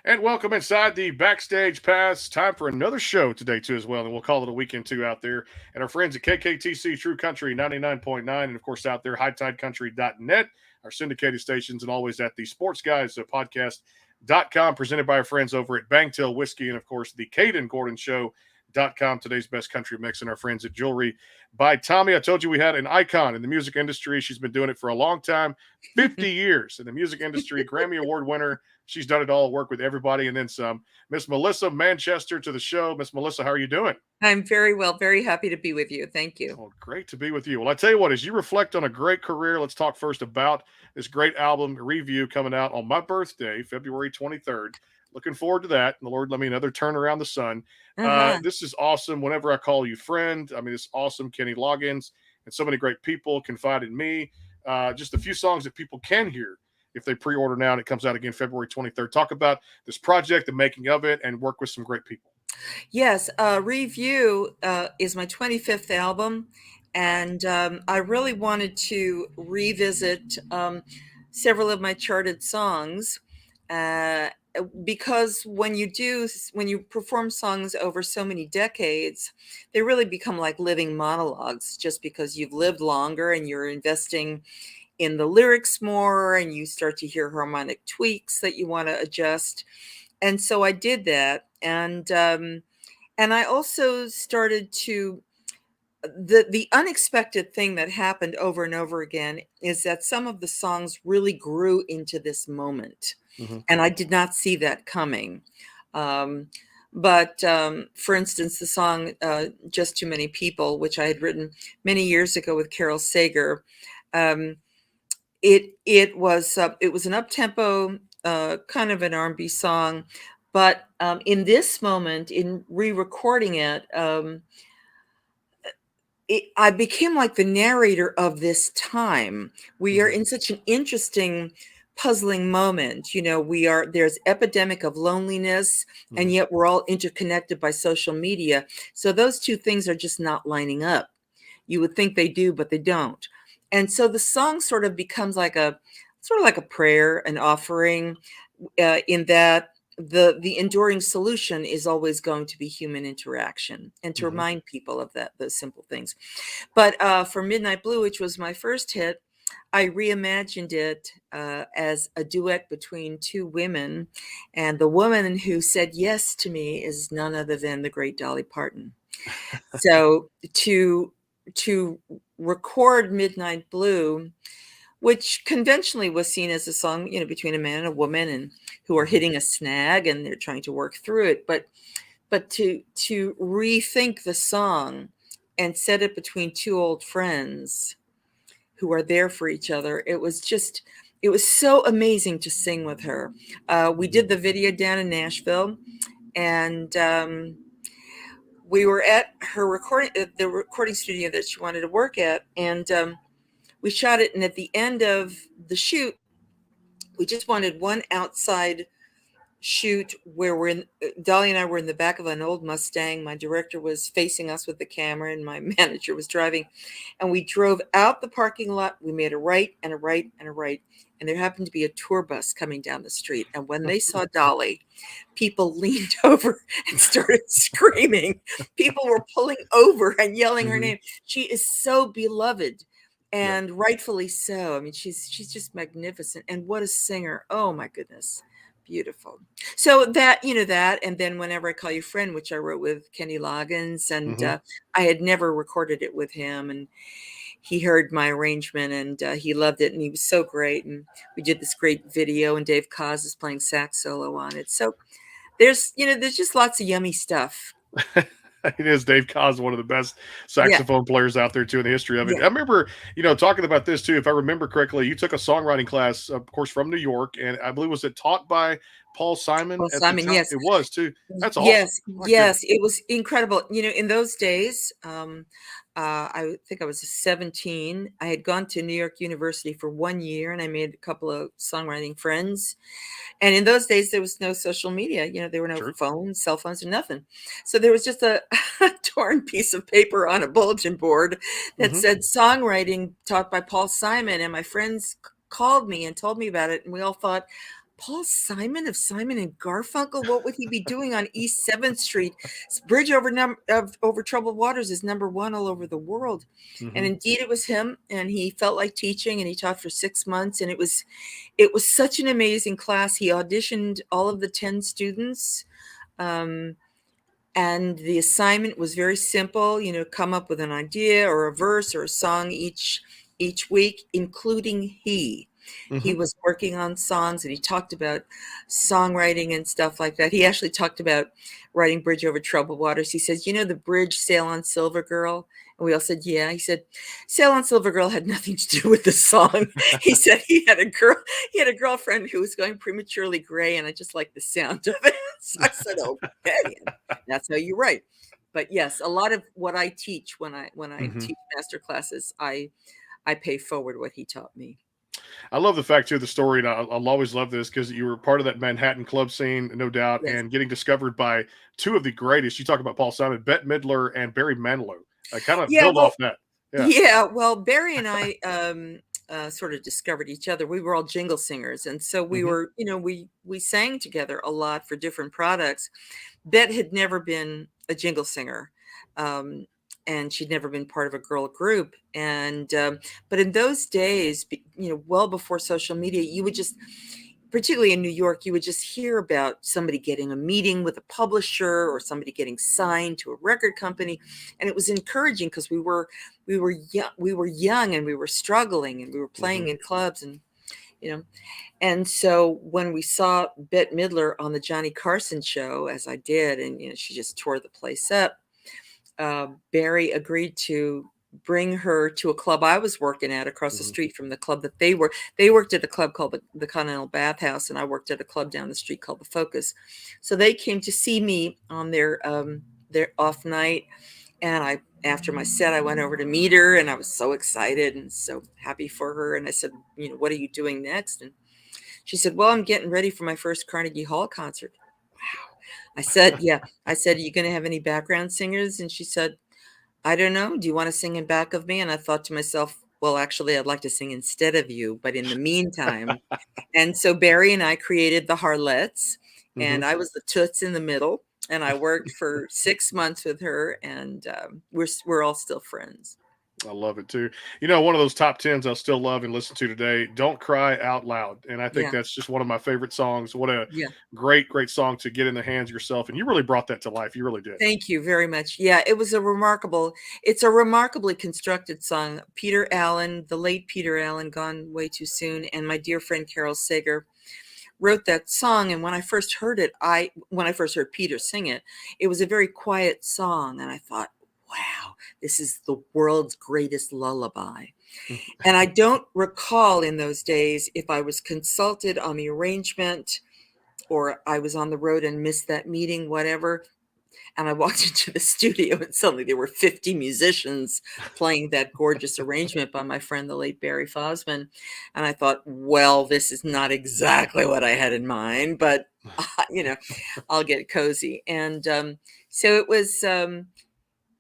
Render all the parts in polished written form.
And welcome inside the Backstage Pass. Time for another show today, too, as well. And we'll call it a weekend, too, out there. And our friends at KKTC True Country 99.9. And, of course, out there, hightidecountry.net, our syndicated stations, and always at the Sports Guys podcast.com, presented by our friends over at Bangtail Whiskey. And, of course, the Caden Gordon Show.com, today's best country mix, and our friends at Jewelry by Tommy. I told you we had an icon in the music industry. She's been doing it for a long time, 50 years in the music industry, Grammy Award winner. She's done it all, work with everybody and then some. Miss Melissa Manchester to the show. Miss Melissa, how are you doing? I'm very well, very happy to be with you. Thank you. Well, great to be with you. Well, I tell you what, as you reflect on a great career, let's talk first about this great album review coming out on my birthday, February 23rd. Looking forward to that. And the Lord, let me another turn around the sun. This is awesome. Whenever I call you friend, I mean, it's awesome. Kenny Loggins and so many great people confide in me. Just a few songs that people can hear if they pre-order now, and it comes out again February 23rd. Talk about this project, the making of it, and work with some great people. Yes, Review is my 25th album, and I really wanted to revisit several of my charted songs because when you perform songs over so many decades, they really become like living monologues just because you've lived longer and you're investing in the lyrics more and you start to hear harmonic tweaks that you want to adjust. And so I did that. And I also started to the unexpected thing that happened over and over again is that some of the songs really grew into this moment. And I did not see that coming. But for instance, the song Just Too Many People, which I had written many years ago with Carol Sager, it was an up-tempo kind of an R&B song, but in this moment, in re-recording it, I became like the narrator of this time. We are in such an interesting, puzzling moment. You know, there's epidemic of loneliness, and yet we're all interconnected by social media. So those two things are just not lining up. You would think they do, but they don't. And so the song sort of becomes like a prayer, an offering, in that the enduring solution is always going to be human interaction, and to remind people of those simple things. But for Midnight Blue, which was my first hit, I reimagined it as a duet between two women, and the woman who said yes to me is none other than the great Dolly Parton. So to record Midnight Blue, which conventionally was seen as a song, you know, between a man and a woman, and who are hitting a snag and they're trying to work through it, but to rethink the song and set it between two old friends who are there for each other, it was so amazing to sing with her. We did the video down in Nashville, and we were at her the recording studio that she wanted to work at, and we shot it. And at the end of the shoot, we just wanted one outside shoot where Dolly and I were in the back of an old Mustang. My director was facing us with the camera, and my manager was driving. And we drove out the parking lot. We made a right and a right and a right. And there happened to be a tour bus coming down the street. And when they saw Dolly, people leaned over and started screaming. People were pulling over and yelling her name. She is so beloved, and rightfully so. I mean, she's just magnificent. And what a singer. Oh, my goodness. Beautiful. So that, and then Whenever I Call You Friend, which I wrote with Kenny Loggins, and I had never recorded it with him, and he heard my arrangement, and he loved it, and he was so great. And we did this great video, and Dave Koz is playing sax solo on it. So there's just lots of yummy stuff. It is. Dave Koz, one of the best saxophone players out there, too, in the history of it. I remember, talking about this, too. If I remember correctly, you took a songwriting class, of course, from New York, and I believe, was it taught by Paul Simon? Paul Simon, yes. It was, too. That's awesome. Yes, it was incredible. In those days, I think I was 17. I had gone to New York University for 1 year, and I made a couple of songwriting friends. And in those days, there was no social media. There were no phones, cell phones, or nothing. So there was just a torn piece of paper on a bulletin board that said songwriting taught by Paul Simon. And my friends called me and told me about it. And we all thought, Paul Simon of Simon and Garfunkel, what would he be doing on East 7th Street? Bridge over Troubled Waters is #1 all over the world. And indeed it was him, and he felt like teaching, and he taught for 6 months, and it was such an amazing class. He auditioned all of the 10 students. And the assignment was very simple, come up with an idea or a verse or a song each week, including he. He was working on songs, and he talked about songwriting and stuff like that. He actually talked about writing Bridge Over Troubled Waters. He says, the bridge Sail on Silver Girl? And we all said, yeah. He said, Sail on Silver Girl had nothing to do with the song. He said he had a girlfriend who was going prematurely gray, and I just liked the sound of it. So I said, okay, that's how you write. But yes, a lot of what I teach when I teach master classes, I pay forward what he taught me. I love the fact too, the story, and I'll always love this because you were part of that Manhattan club scene, no doubt, Yes. and getting discovered by two of the greatest. You talk about Paul Simon, Bette Midler and Barry Manilow. I kind of build off that. Yeah, well, Barry and I sort of discovered each other. We were all jingle singers, and so we were, we sang together a lot for different products. Bette had never been a jingle singer. And she'd never been part of a girl group. And, but in those days, well before social media, you would just, particularly in New York, you would just hear about somebody getting a meeting with a publisher or somebody getting signed to a record company. And it was encouraging because we were young and we were struggling and we were playing in clubs and, and so when we saw Bette Midler on the Johnny Carson show, as I did, and, she just tore the place up, Barry agreed to bring her to a club I was working at across the street from the club that they worked at a club called the Continental Bathhouse, and I worked at a club down the street called the Focus. So they came to see me on their off night, and after my set, I went over to meet her, and I was so excited and so happy for her. And I said, what are you doing next? And she said, well, I'm getting ready for my first Carnegie Hall concert. I said, yeah. I said, are you going to have any background singers? And she said, I don't know. Do you want to sing in back of me? And I thought to myself, well, actually, I'd like to sing instead of you. But in the meantime, and so Barry and I created the Harlettes, and I was the toots in the middle. And I worked for 6 months with her, and we're all still friends. I love it too. One of those top 10s I still love and listen to today, Don't Cry Out Loud. And I think that's just one of my favorite songs. What a great, great song to get in the hands of yourself. And you really brought that to life. You really did. Thank you very much. Yeah, it's a remarkably constructed song. Peter Allen, the late Peter Allen, gone way too soon, and my dear friend Carol Sager wrote that song. And when I first heard it, when I first heard Peter sing it, it was a very quiet song. And I thought, wow, this is the world's greatest lullaby. And I don't recall in those days if I was consulted on the arrangement or I was on the road and missed that meeting, whatever. And I walked into the studio and suddenly there were 50 musicians playing that gorgeous arrangement by my friend, the late Barry Fosman. And I thought, well, this is not exactly what I had in mind, but, I'll get cozy. And so it was...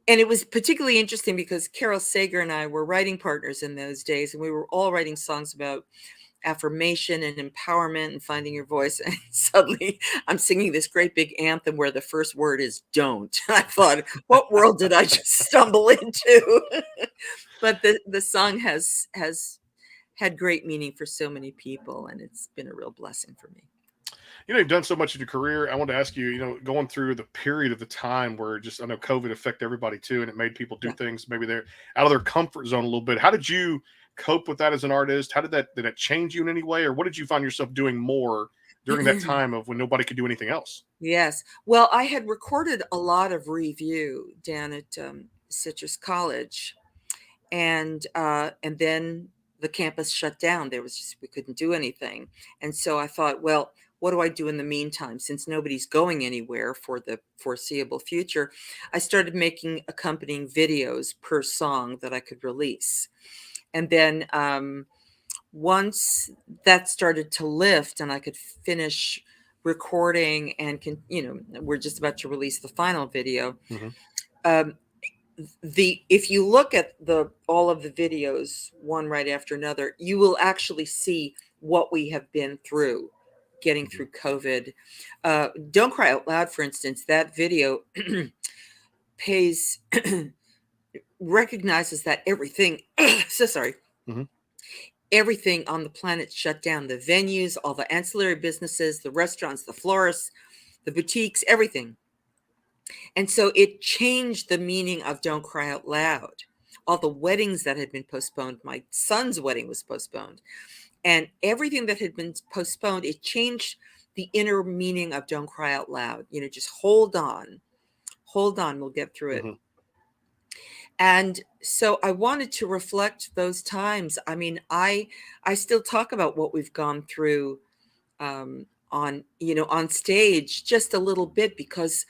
and it was particularly interesting because Carol Sager and I were writing partners in those days, and we were all writing songs about affirmation and empowerment and finding your voice. And suddenly I'm singing this great big anthem where the first word is don't. And I thought, what world did I just stumble into? But the song has had great meaning for so many people, and it's been a real blessing for me. You've done so much in your career. I want to ask you, going through the period of the time where I know COVID affected everybody too, and it made people do things, maybe they're out of their comfort zone a little bit. How did you cope with that as an artist? How did that change you in any way? Or what did you find yourself doing more during that time of when nobody could do anything else? Yes. Well, I had recorded a lot of review down at Citrus College, and then the campus shut down. We couldn't do anything. And so I thought, well, what do I do in the meantime? Since nobody's going anywhere for the foreseeable future, I started making accompanying videos per song that I could release. And then once that started to lift and I could finish recording and we're just about to release the final video. If you look at all of the videos, one right after another, you will actually see what we have been through getting through COVID. Don't Cry Out Loud, for instance, that video recognizes that everything, so sorry, Mhm. everything on the planet shut down. The venues, all the ancillary businesses, the restaurants, the florists, the boutiques, everything. And so it changed the meaning of Don't Cry Out Loud. All the weddings that had been postponed, my son's wedding was postponed, and everything that had been postponed, it changed the inner meaning of Don't Cry Out Loud. Just hold on, we'll get through it. Mhm. And so I wanted to reflect those times. I mean, I still talk about what we've gone through on stage just a little bit, because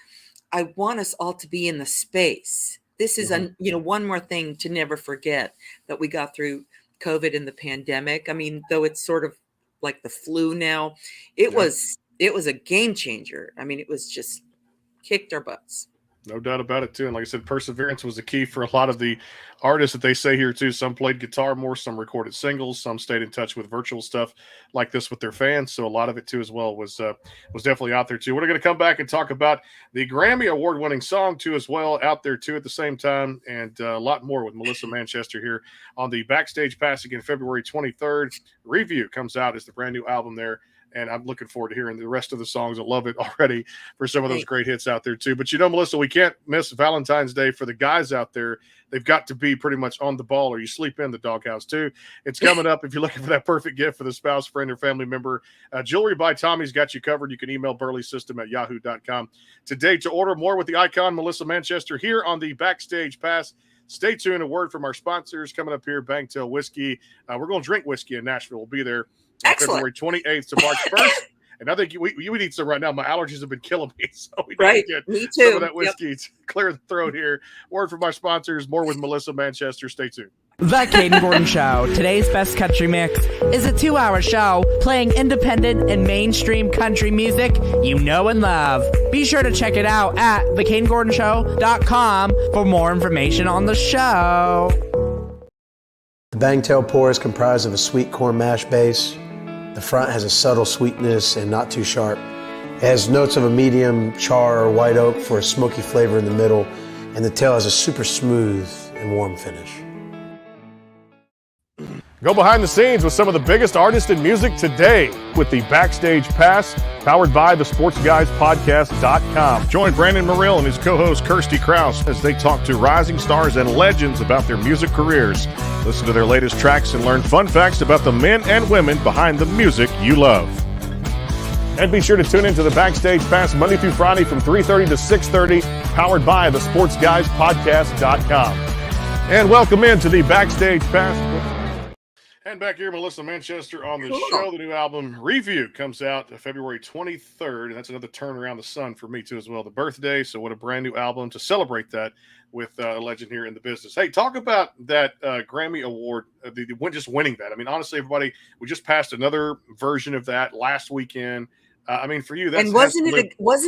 I want us all to be in the space. This is one more thing to never forget, that we got through COVID and the pandemic. I mean, though it's sort of like the flu now, it was a game changer. I mean, it was just kicked our butts. No doubt about it, too. And like I said, perseverance was the key for a lot of the artists that they say here, too. Some played guitar more, some recorded singles, some stayed in touch with virtual stuff like this with their fans. So a lot of it, too, as well, was definitely out there, too. We're going to come back and talk about the Grammy Award-winning song, too, as well, out there, too, at the same time. And a lot more with Melissa Manchester here on the Backstage Pass again, February 23rd. Review comes out as the brand new album there. And I'm looking forward to hearing the rest of the songs. I love it already for some of those great hits out there, too. But, Melissa, we can't miss Valentine's Day for the guys out there. They've got to be pretty much on the ball, or you sleep in the doghouse, too. It's coming up. If you're looking for that perfect gift for the spouse, friend, or family member, Jewelry by Tommy's got you covered. You can email burleysystem@yahoo.com today to order more with the icon Melissa Manchester here on the Backstage Pass. Stay tuned. A word from our sponsors coming up here, Bangtail Whiskey. We're going to drink whiskey in Nashville. We'll be there February 28th to March 1st. And I think we need some right now. My allergies have been killing me. So we need to get me too. Some of that whiskey to clear the throat here. Word from my sponsors. More with Melissa Manchester. Stay tuned. The Caden Gordon Show. Today's best country mix is a 2-hour show playing independent and mainstream country music you know and love. Be sure to check it out at thecadengordonshow.com for more information on the show. The Bangtail pour is comprised of a sweet corn mash base. The front has a subtle sweetness and not too sharp. It has notes of a medium char or white oak for a smoky flavor in the middle, and the tail has a super smooth and warm finish. Go behind the scenes with some of the biggest artists in music today with the Backstage Pass, powered by the SportsGuysPodcast.com. Join Brandon Morrill and his co-host Kirsty Krause as they talk to rising stars and legends about their music careers. Listen to their latest tracks and learn fun facts about the men and women behind the music you love. And be sure to tune into the Backstage Pass Monday through Friday from 3:30 to 6:30, powered by the SportsGuysPodcast.com. And welcome into the Backstage Pass. And back here, Melissa Manchester on the show. The new album Review comes out February 23rd, and that's another turn around the sun for me, too, as well. The birthday, so what a brand new album to celebrate that with a legend here in the business. Hey, talk about that Grammy Award, just winning that. I mean, honestly, everybody, we just passed another version of that last weekend. I mean, for you, that's... And wasn't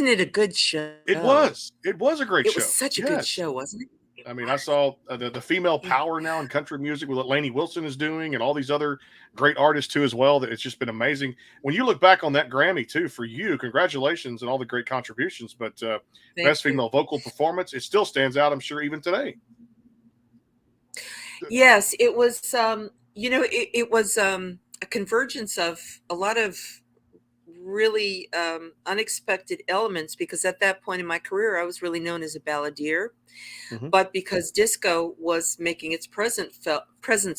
it a good show? It was. It was a great show. It was such a good show, wasn't it? I mean, I saw the female power now in country music with what Lainey Wilson is doing and all these other great artists, too, as well, that it's just been amazing. When you look back on that Grammy, too, for you, congratulations and all the great contributions. But best female vocal performance, it still stands out, I'm sure, even today. Yes, it was, it was a convergence of a lot of really unexpected elements, because at that point in my career, I was really known as a balladeer. Mm-hmm. But because disco was making its presence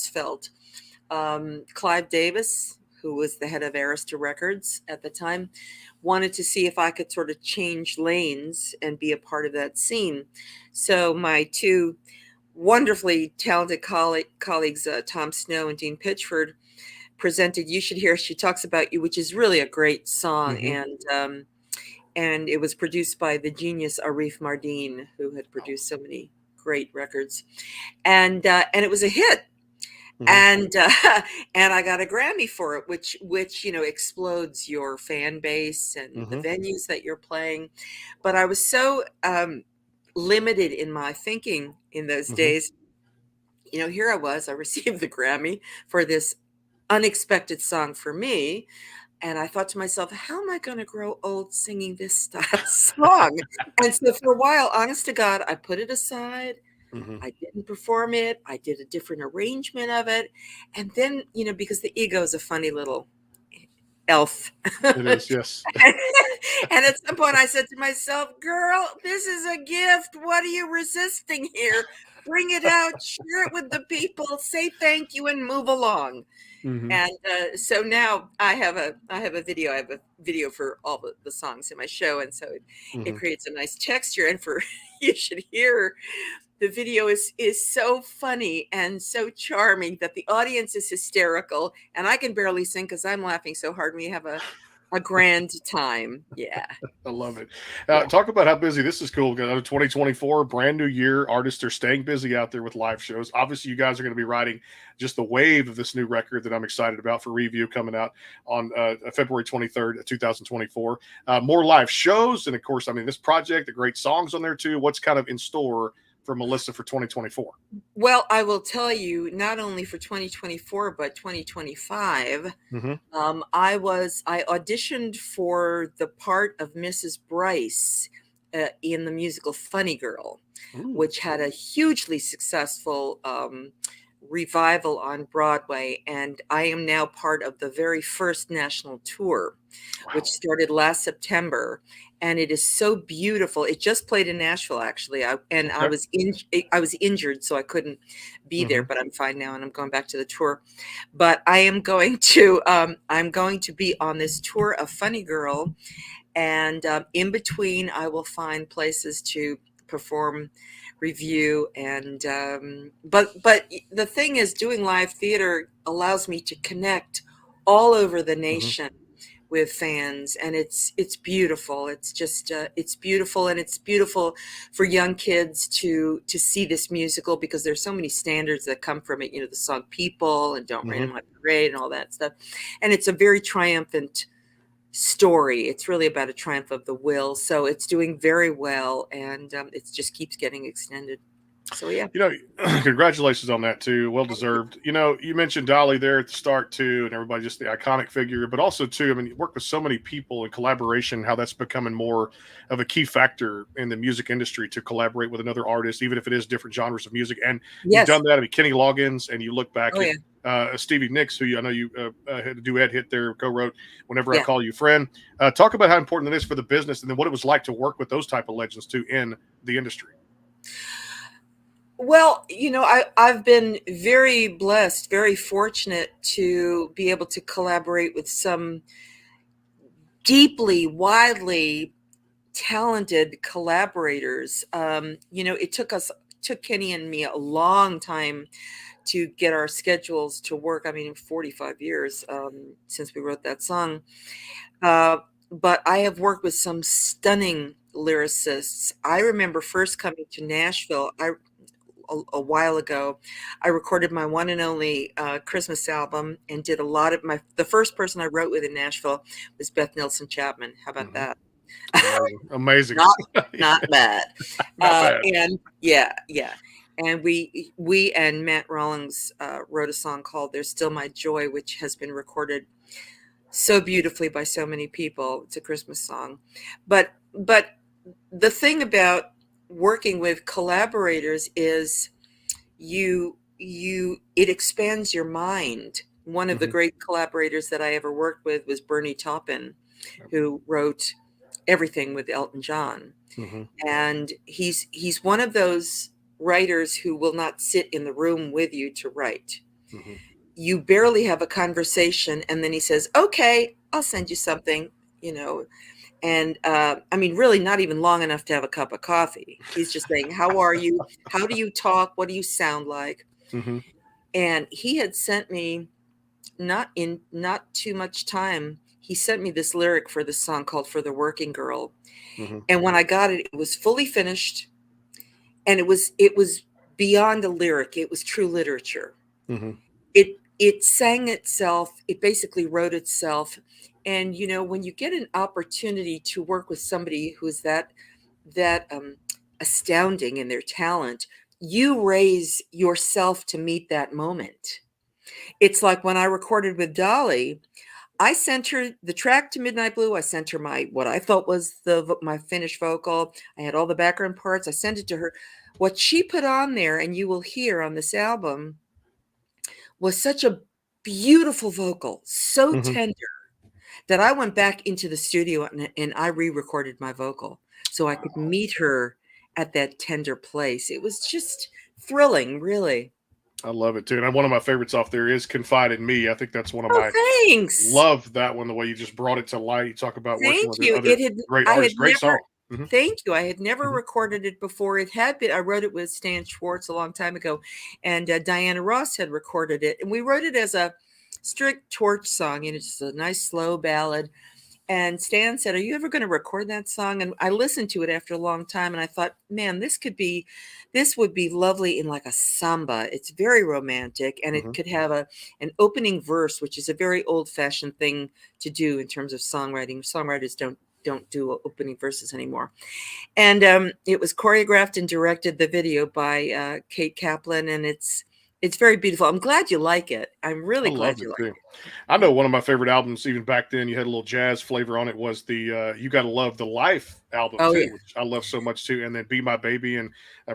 felt, Clive Davis, who was the head of Arista Records at the time, wanted to see if I could sort of change lanes and be a part of that scene. So my two wonderfully talented colleagues, Tom Snow and Dean Pitchford, presented You Should Hear She Talks About You, which is really a great song. Mm-hmm. And it was produced by the genius Arif Mardin, who had produced so many great records. And it was a hit. Mm-hmm. And I got a Grammy for it, which explodes your fan base and mm-hmm. the venues that you're playing. But I was so limited in my thinking in those mm-hmm. days. Here I received the Grammy for this unexpected song for me. And I thought to myself, how am I going to grow old singing this style song? And so for a while, honest to God, I put it aside. Mhm. I didn't perform it. I did a different arrangement of it. And then, because the ego is a funny little elf. It is, yes. And at some point I said to myself, girl, this is a gift. What are you resisting here? Bring it out, share it with the people, say thank you, and move along. Mhm. And so now I have a video. I have a video for all the songs in my show, and so it Mhm. creates a nice texture. And for you should hear, the video is so funny and so charming that the audience is hysterical, and I can barely sing because I'm laughing so hard. We have a grand time. Yeah. I love it. Yeah. Talk about how busy this is. Cool. 2024, brand new year. Artists are staying busy out there with live shows. Obviously, you guys are going to be riding just the wave of this new record that I'm excited about for review coming out on February 23rd, 2024. More live shows. And of course, I mean, this project, the great songs on there too. What's kind of in store for Melissa for 2024? Well, I will tell you, not only for 2024, but 2025. Mhm. I auditioned for the part of Mrs. Bryce in the musical Funny Girl, Ooh. which had a hugely successful revival on Broadway. And I am now part of the very first national tour, which started last September. And it is so beautiful. It just played in Nashville, actually. I was injured, so I couldn't be there, but I'm fine now, and I'm going back to the tour. But I am going to be on this tour of Funny Girl, and in between, I will find places to perform, review, and but the thing is, doing live theater allows me to connect all over the nation with fans, and it's beautiful. It's just it's beautiful, and it's beautiful for young kids to see this musical, because there's so many standards that come from it. The song "People" and "Don't Rain on My Parade" and all that stuff, and it's a very triumphant story. It's really about a triumph of the will. So it's doing very well, and it just keeps getting extended. So yeah. Congratulations on that too. Well deserved. You mentioned Dolly there at the start too, and everybody, just the iconic figure, but also too, I mean, you work with so many people and collaboration, how that's becoming more of a key factor in the music industry, to collaborate with another artist, even if it is different genres of music. And you've done that. I mean, Kenny Loggins, and you look back at Stevie Nicks, who I know you had a duet hit there, co-wrote "Whenever I Call You Friend." Talk about how important it is for the business, and then what it was like to work with those type of legends too in the industry. Well, I've been very blessed, very fortunate to be able to collaborate with some deeply, widely talented collaborators. It took Kenny and me a long time to get our schedules to work. I mean, 45 years since we wrote that song. But I have worked with some stunning lyricists. I remember first coming to Nashville. A while ago, I recorded my one and only Christmas album, and did a lot of the first person I wrote with in Nashville was Beth Nelson Chapman. How about that? Amazing. Not bad. Not bad. And yeah. And we and Matt Rawlings wrote a song called "There's Still My Joy," which has been recorded so beautifully by so many people. It's a Christmas song. But the thing about working with collaborators is it expands your mind. One of the great collaborators that I ever worked with was Bernie Taupin, who wrote everything with Elton John. And he's one of those writers who will not sit in the room with you to write. You barely have a conversation, and then he says, "Okay, I'll send you something," And I mean, really not even long enough to have a cup of coffee. He's just saying, "How are you? How do you talk? What do you sound like?" And he had sent me, not too much time, he sent me this lyric for this song called "For the Working Girl." And when I got it, it was fully finished, and it was beyond a lyric. It was true literature. It sang itself. It basically wrote itself. And when you get an opportunity to work with somebody who is that astounding in their talent, you raise yourself to meet that moment. It's like when I recorded with Dolly, I sent her the track to Midnight Blue. I sent her my what I thought was my finished vocal. I had all the background parts. I sent it to her. What she put on there, and you will hear on this album, was such a beautiful vocal, so Mhm. tender, that I went back into the studio and I re-recorded my vocal so I could meet her at that tender place. It was just thrilling, really. I love it too. And one of my favorites off there is Confide in Me. I think that's one of Oh, my thanks. love that one, the way you just brought it to light. You talk about working Thank with you. other great I had artists. Great never song. Mhm, Thank you. I had never mhm. recorded it before. It had been I wrote it with Stan Schwartz a long time ago, and Diana Ross had recorded it. And we wrote it as a strict torch song, and it's just a nice slow ballad. And Stan said, "Are you ever going to record that song?" And I listened to it after a long time, and I thought, man, this would be lovely in like a samba. It's very romantic, and it Mhm. could have an opening verse, which is a very old-fashioned thing to do in terms of songwriting. Songwriters don't do opening verses anymore. And it was choreographed and directed, the video, by Kate Kaplan, and it's very beautiful. I'm glad you like it. I'm I really glad loved you it like too. it. I know one of my favorite albums, even back then, you had a little jazz flavor on it, was the You Gotta Love the Life album Oh too, yeah, which I love so much too. And then Be My Baby, and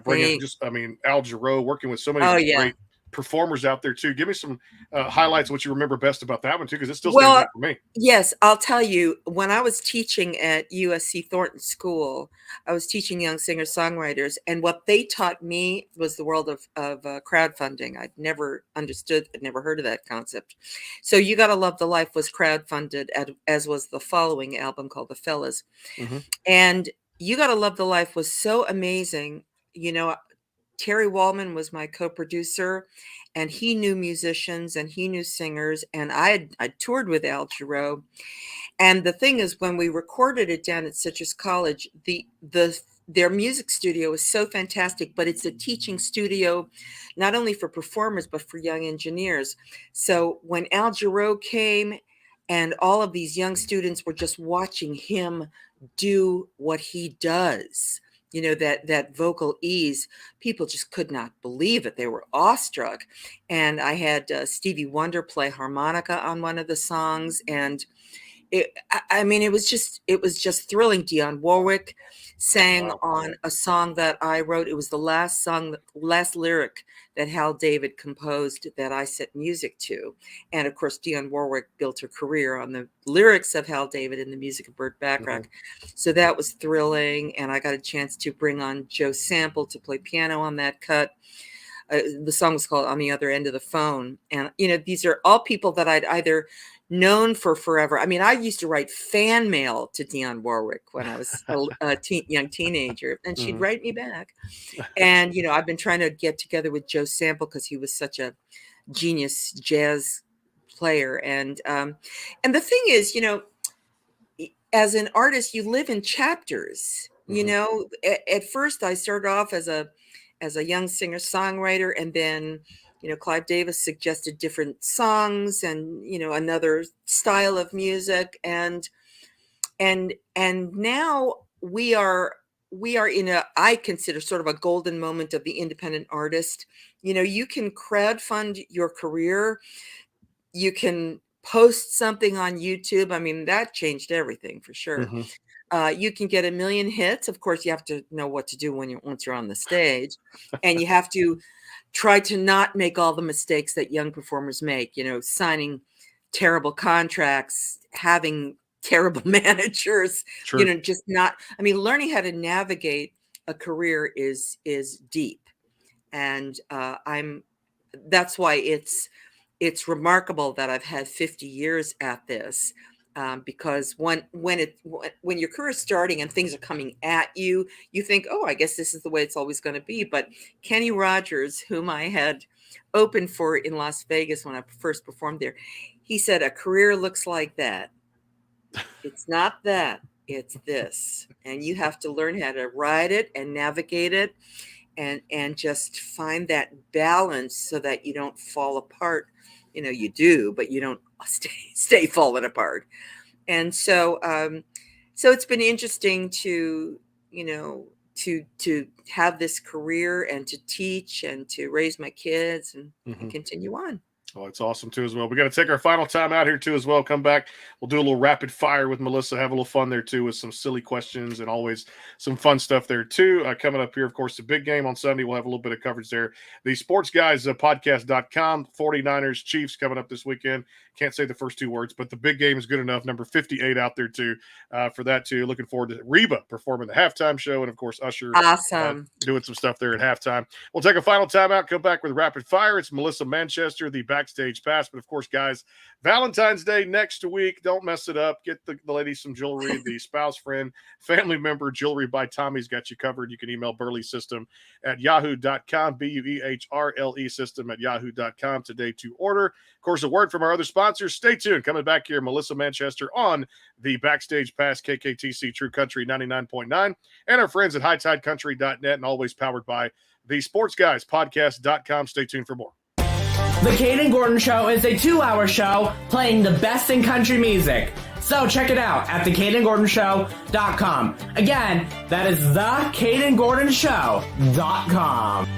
bringing thanks. just, I mean, Al Jarreau, working with so many of Oh these yeah. great performers out there too. Give me some highlights, what you remember best about that one too, because it still stands Well, out for me. yes, I'll tell you, when I was teaching at USC Thornton School, I was teaching young singer-songwriters, and what they taught me was the world of crowdfunding. I'd never understood, I'd never heard of that concept. So You Gotta Love the Life was crowdfunded, as was the following album called The Fellas. Hmm. And You Gotta Love the Life was so amazing. You know, Terry Wallman was my co-producer, and he knew musicians and he knew singers, and I toured with Al Jarreau. And the thing is, when we recorded it down at Citrus College, their music studio is so fantastic, but it's a teaching studio, not only for performers but for young engineers. So when Al Jarreau came, and all of these young students were just watching him do what he does, that vocal ease, people just could not believe it. They were awestruck. And I had Stevie Wonder play harmonica on one of the songs, and I mean, it was just thrilling. Dionne Warwick sang Wow. on a song that I wrote. It was the last lyric that Hal David composed that I set music to. And of course, Dionne Warwick built her career on the lyrics of Hal David and the music of Burt Hmm. Bacharach. So that was thrilling. And I got a chance to bring on Joe Sample to play piano on that cut. The song was called On the Other End of the Phone. And, these are all people that I'd either known for forever. I mean, I used to write fan mail to Dionne Warwick when I was a young teenager, and she'd Hmm. write me back. And, I've been trying to get together with Joe Sample because he was such a genius jazz player. And the thing is, as an artist, you live in chapters. Hmm. At first I started off as a young singer-songwriter, and then Clive Davis suggested different songs and another style of music, and now we are in I consider sort of a golden moment of the independent artist. You can crowdfund your career, you can post something on YouTube. I mean, that changed everything for sure. Hmm. You can get a million hits. Of course, you have to know what to do once you're on the stage, and you have to try to not make all the mistakes that young performers make. Signing terrible contracts, having terrible managers. True. Just not. I mean, learning how to navigate a career is deep, and I'm. That's why it's remarkable that I've had 50 years at this, because when your career is starting and things are coming at you, you think, oh, I guess this is the way it's always going to be. But Kenny Rogers, whom I had opened for in Las Vegas when I first performed there, he said, a career looks like that. It's not that, it's this. And you have to learn how to ride it and navigate it, and just find that balance so that you don't fall apart. You do, but you don't stay falling apart. And so it's been interesting to have this career and to teach and to raise my kids and Hmm. continue on. So it's awesome too as well. We got to take our final time out here too as well. Come back. We'll do a little rapid fire with Melissa. Have a little fun there too with some silly questions and always some fun stuff there too. Coming up here, of course, the big game on Sunday. We'll have a little bit of coverage there. The Sports Guys podcast.com. 49ers Chiefs coming up this weekend. Can't say the first two words, but the big game is good enough. Number 58 out there too for that too. Looking forward to Reba performing the halftime show and of course Usher doing some stuff there at halftime. We'll take a final time out. Come back with rapid fire. It's Melissa Manchester, the Backstage Pass. But of course, guys, Valentine's Day next week. Don't mess it up. Get the ladies some jewelry. The spouse, friend, family member jewelry by Tommy's got you covered. You can email Burley System at yahoo.com, BUEHRLE System at yahoo.com today to order. Of course, a word from our other sponsors. Stay tuned. Coming back here, Melissa Manchester on the Backstage Pass, KKTC True Country 99.9, and our friends at HighTideCountry.net, and always powered by the Sports Guys podcast.com. Stay tuned for more. The Kane and Gordon Show is a 2-hour show playing the best in country music. So check it out at theCadeandGordonShow.com. Again, that is theCadeandGordonShow.com.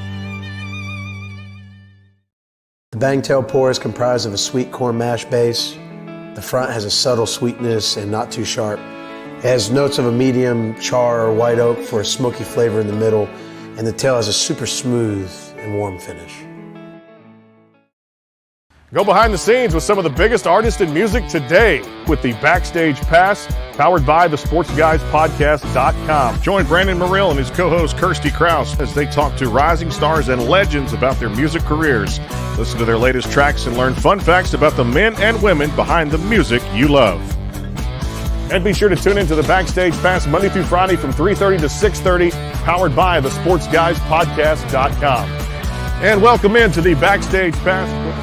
The Bangtail Pour is comprised of a sweet corn mash base. The front has a subtle sweetness and not too sharp. It has notes of a medium char or white oak for a smoky flavor in the middle, and the tail has a super smooth and warm finish. Go behind the scenes with some of the biggest artists in music today with the Backstage Pass, powered by the SportsGuysPodcast.com. Join Brandon Morrill and his co-host Kirsty Krause as they talk to rising stars and legends about their music careers. Listen to their latest tracks and learn fun facts about the men and women behind the music you love. And be sure to tune into the Backstage Pass Monday through Friday from 3:30 to 6:30, powered by the SportsGuysPodcast.com. And welcome into the Backstage Pass.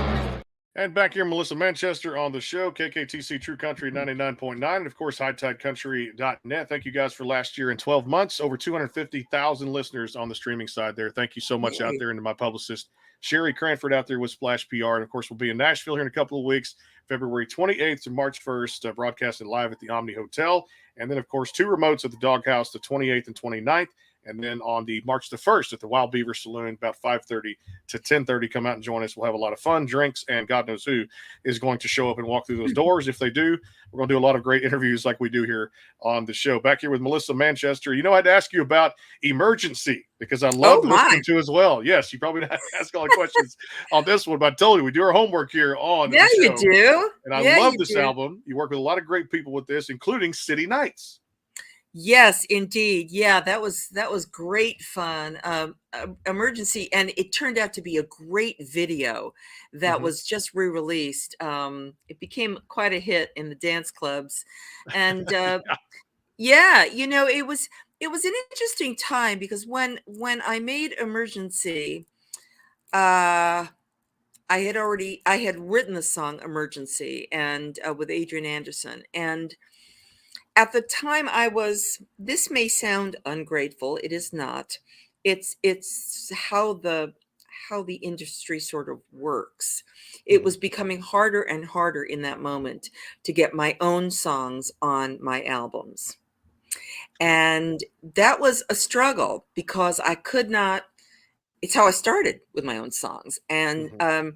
And back here, Melissa Manchester on the show, KKTC True Country 99.9, and of course, HighTideCountry.net. Thank you guys for last year in 12 months, over 250,000 listeners on the streaming side there. Thank you so much out there, and to my publicist, Sherry Cranford out there with Splash PR. And of course, we'll be in Nashville here in a couple of weeks, February 28th to March 1st, broadcasting live at the Omni Hotel. And then, of course, 2 remotes at the Doghouse, the 28th and 29th. And then on the March the 1st at the Wild Beaver Saloon, about 5:30 to 10:30, come out and join us. We'll have a lot of fun, drinks, and God knows who is going to show up and walk through those doors. If they do, we're going to do a lot of great interviews like we do here on the show. Back here with Melissa Manchester. You know, I had to ask you about Emergency because I love listening to as well. Yes, you probably not ask all the questions on this one, but I told you, we do our homework here on the show. You do. And I love this album. You work with a lot of great people with this, including City Nights. Yes, indeed. Yeah, that was great fun. Emergency, and it turned out to be a great video that was just re-released. It became quite a hit in the dance clubs, and yeah, you know, it was an interesting time because when I made Emergency, I had written the song Emergency and with Adrian Anderson, and at the time this may sound ungrateful. It is not. It's how the industry sort of works. It was becoming harder and harder in that moment to get my own songs on my albums. And that was a struggle because I could not, it's how I started with my own songs. And I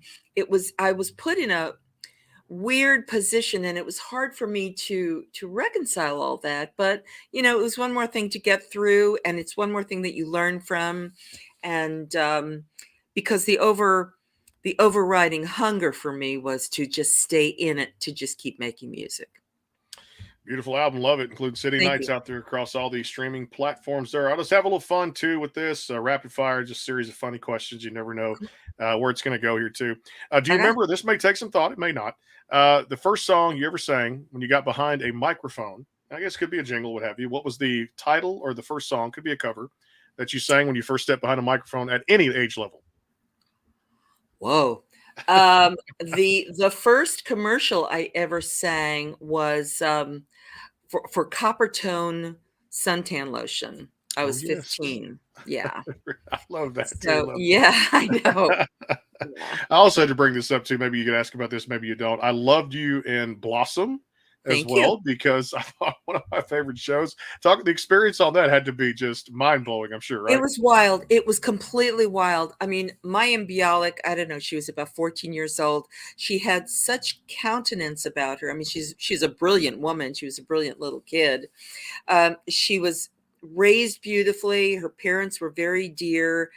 was put in a weird position, and it was hard for me to reconcile all that, but you know, it was one more thing to get through, and it's one more thing that you learn from, and because the overriding hunger for me was to just stay in it, to just keep making music. Beautiful album. Love it. Includes City Nights out there across all these streaming platforms there. I'll just have a little fun too with this rapid fire, just a series of funny questions. You never know where it's going to go here too. Do you remember, this may take some thought, it may not, the first song you ever sang when you got behind a microphone? I guess it could be a jingle, what have you. What was the title or the first song, could be a cover, that you sang when you first stepped behind a microphone at any age level? Whoa. The first commercial I ever sang was for Coppertone suntan lotion. I was 15. Yeah. I love that. So yeah, I know. I also had to bring this up too. Maybe you could ask about this, maybe you don't. I loved you in Blossom. as Thank well, you. because I thought one of my favorite shows. Talking the experience on that had to be just mind blowing. I'm sure, It right? was wild. It was completely wild. I mean, Maya Bialik, I don't know, she was about 14 years old. She had such countenance about her. I mean, she's a brilliant woman. She was a brilliant little kid. She was raised beautifully. Her parents were very dear.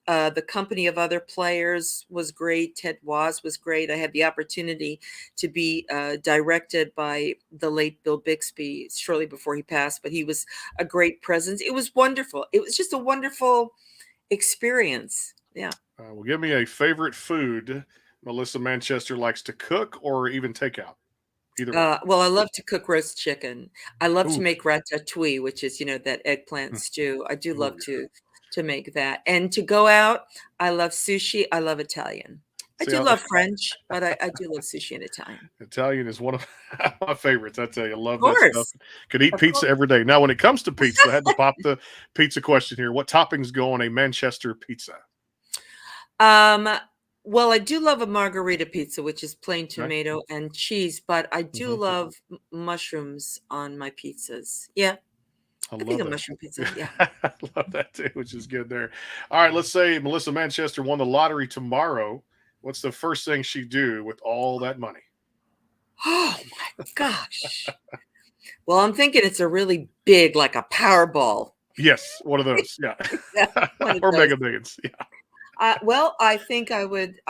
The company of other players was great. Ted Waz was great. I had the opportunity to be directed by the late Bill Bixby shortly before he passed, but he was a great presence. It was wonderful. It was just a wonderful experience. Yeah. Well, give me a favorite food Melissa Manchester likes to cook or even take out. Either way. Well, I love to cook roast chicken. I love to Ooh, make ratatouille, which is, that eggplant mm, stew. I do ooh, love to make that. And to go out, I love sushi. I love Italian. I see, do love French, but I do love sushi and Italian. Italian is one of my favorites. I tell you, Of love that stuff. course. Could eat Of pizza course. every day. Now, when it comes to pizza, I had to pop the pizza question here. What toppings go on a Manchester pizza? Um, well, I do love a margarita pizza, which is plain Okay. tomato and cheese, but I do Mhm. love mushrooms on my pizzas. Yeah, I I think love a that. mushroom pizza. Yeah. I love that too, which is good there. All right, let's say Melissa Manchester won the lottery tomorrow. What's the first thing she'd do with all that money? Oh my gosh. Well, I'm thinking it's a really big, like a Powerball. Yes, one of those. Yeah. Yeah, one of Or those. Mega Millions. Yeah. Well, I think I would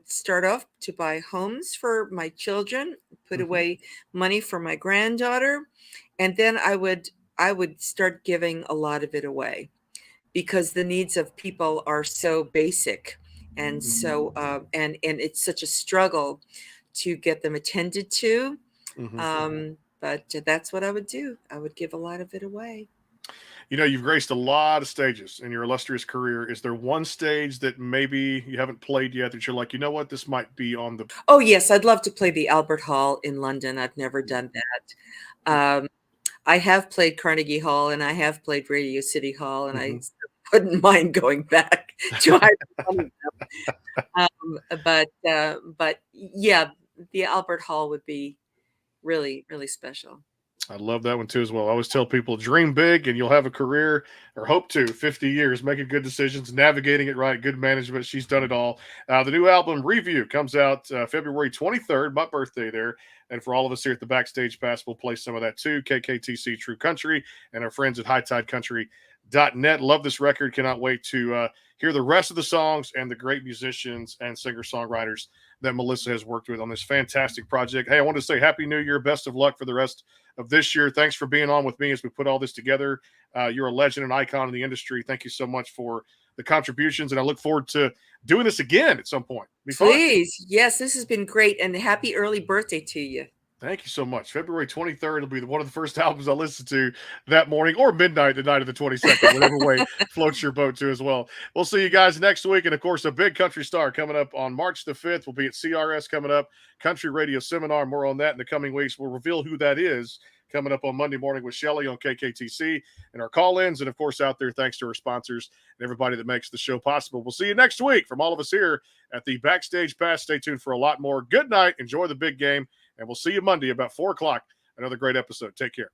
start off to buy homes for my children, put Mhm. away money for my granddaughter, and then I would start giving a lot of it away because the needs of people are so basic and so and it's such a struggle to get them attended to. Mhm. But that's what I would do. I would give a lot of it away. You've graced a lot of stages in your illustrious career. Is there one stage that maybe you haven't played yet that you're like, you know what, this might be on the. Oh, yes, I'd love to play the Albert Hall in London. I've never done that. I have played Carnegie Hall and I have played Radio City Hall, and I Mhm. wouldn't mind going back to either one of them. But yeah, the Albert Hall would be really, really special. I love that one too as well. I always tell people dream big and you'll have a career, or hope to, 50 years, making good decisions, navigating it right, good management. She's done it all. The new album Review comes out February 23rd, my birthday there. And for all of us here at the Backstage Pass, we'll play some of that too. KKTC True Country and our friends at HighTideCountry.net. Love this record. Cannot wait to hear the rest of the songs and the great musicians and singer-songwriters that Melissa has worked with on this fantastic project. Hey, I want to say Happy New Year. Best of luck for the rest of this year. Thanks for being on with me as we put all this together. You're a legend and icon in the industry. Thank you so much for the contributions, and I look forward to doing this again at some point. Be fun. Please. Yes, this has been great, and happy early birthday to you. Thank you so much. February 23rd will be one of the first albums I listen to that morning, or midnight, the night of the 22nd, whatever way floats your boat to as well. We'll see you guys next week. And of course, a big country star coming up on March the 5th. We'll be at CRS coming up, Country Radio Seminar. More on that in the coming weeks. We'll reveal who that is coming up on Monday morning with Shelly on KKTC and our call-ins. And of course, out there, thanks to our sponsors and everybody that makes the show possible. We'll see you next week from all of us here at the Backstage Pass. Stay tuned for a lot more. Good night. Enjoy the big game. And we'll see you Monday about 4 o'clock. Another great episode. Take care.